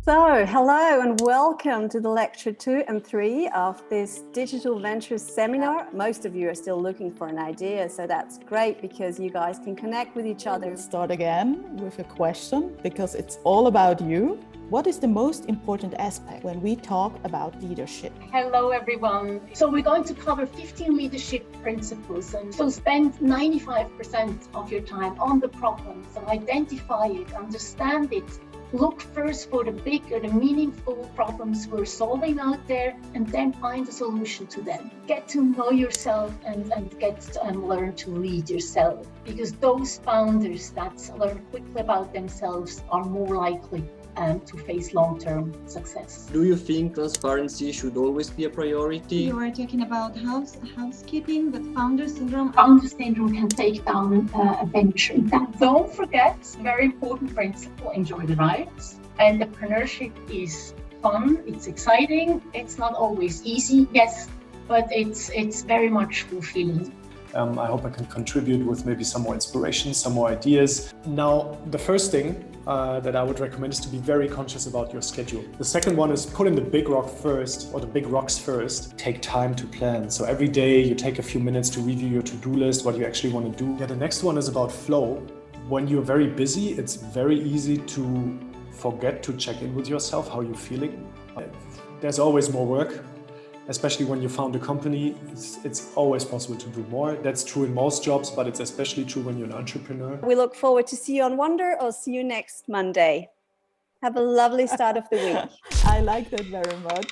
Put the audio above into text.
So, hello and welcome to the lecture 2 and 3 of this Digital Ventures seminar. Most of you are still looking for an idea, so that's great because you guys can connect with each other. We'll start again with a question because it's all about you. What is the most important aspect when we talk about leadership? Hello, everyone. So we're going to cover 15 leadership principles. And so spend 95% of your time on the problem. So identify it, understand it. Look first for the big or the meaningful problems we're solving out there, and then find a solution to them. Get to know yourself and learn to lead yourself, because those founders that learn quickly about themselves are more likely to face long-term success. Do you think transparency should always be a priority? You are talking about housekeeping, but founder syndrome. Founder syndrome can take down a venture. Don't forget, very important principle, enjoy the ride. Entrepreneurship is fun, it's exciting, it's not always easy, yes, but it's very much fulfilling. I hope I can contribute with maybe some more inspiration, some more ideas. Now, the first thing that I would recommend is to be very conscious about your schedule. The second one is put in the big rock first, or the big rocks first. Take time to plan. So every day you take a few minutes to review your to-do list, what you actually want to do. Yeah, the next one is about flow. When you're very busy, it's very easy to forget to check in with yourself, how you're feeling. There's always more work. Especially when you found a company, it's always possible to do more. That's true in most jobs, but it's especially true when you're an entrepreneur. We look forward to see you on Wonder or see you next Monday. Have a lovely start of the week. I like that very much.